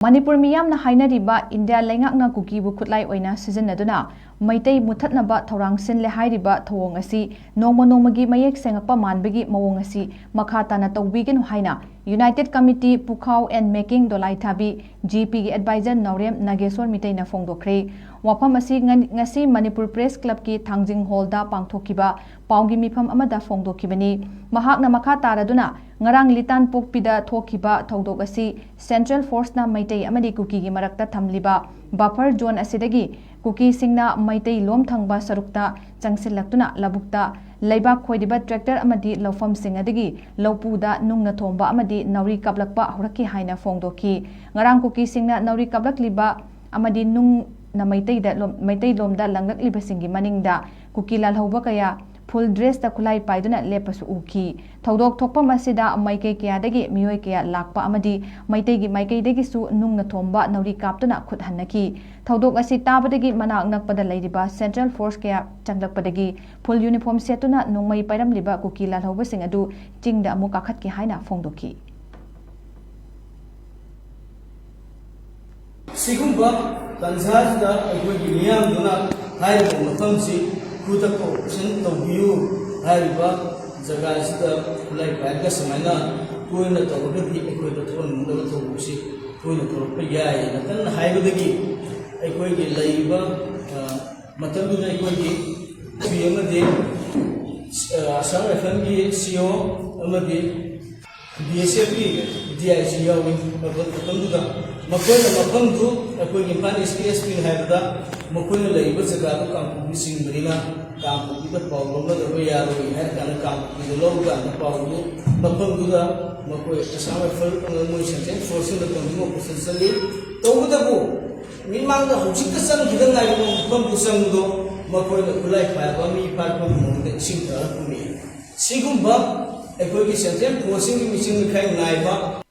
MANIPUR MEEYAMNA HAINARIBA India LEINGAK KUKI bu KHUTLAI OINA SIJIN NADUNA Meitei Muthatnaba Thourang Shinle Hairiba Thong Ashi Nongma-Nongma Mayek Sengakpa Manbagi Mangong asi MAKHA TANA TOUBIGANU HAINA United Committee PUKHAO and MAKENG DOLAITHABI GP Advisor NAOREM NAGESHSOR MEETEI na PHONGDOK wafam asi ngasi Manipur Press Club ki Thangjing Hall da pangthokiba paungi mifam amada phongdokibani mahakna makha taraduna ngarang litan pokpida thokiba thodok asi Central Force na Meitei amadi KUKI gi marakta thamliba buffer zone asidagi KUKI singna Meitei lom thangba sarukta changsilaktuna labukta leibak khoidiba tractor amadi lawfam singadagi lawpuda nungna thomba amadi nauri kablakpa horaki haina phongdoki ngarang KUKI singna nauri kablakliba amadi nung na Meitei lomda langlakliba singi maningda KUKI lalhauba kaya full dress ta khulai paiduna lepasu uki thodok thokpa masida maikei kya dagi mioi kya lakpa amadi Meitei gi maikei dagi su nungna thomba nauri kaptuna khut hannaki thodok asi tabadagi manak nakpada leiriba Central Force kya changlakpadagi full uniform setuna nongmai pairamliba KUKI lalhauba sing adu chingda amu kakhat ki haina phongdoki Sigumba Tanzania aikogi miyamduna hairiba mafamsi KUTAKO operation taubiyu hairiba jaga asida khulai paidga samaina toina tawgadi aikoida thon mundaba thobusi toina thorpa yai nakan haibadagi aikogi laiba matamduna aikogi pmade asam fmgi CO amadi BSF DIG yawi matamduda makoina mafamdu aikogi pan SPSP haibada makoina laiba jaga kampu singbrina kampu kita pawlo na dawe yaro ihar kana kampu kita logo kana pawlo mafamduda makoi asama fal ngoi sanjay force na kampu posensali tawudabu mimang da hujik kasang kita ngai mo mafamdu sangdo makoina kulai pa mi par ko mo de singta kumi sigumba ekoi ki sanjay forcing ki mission kai ngai ba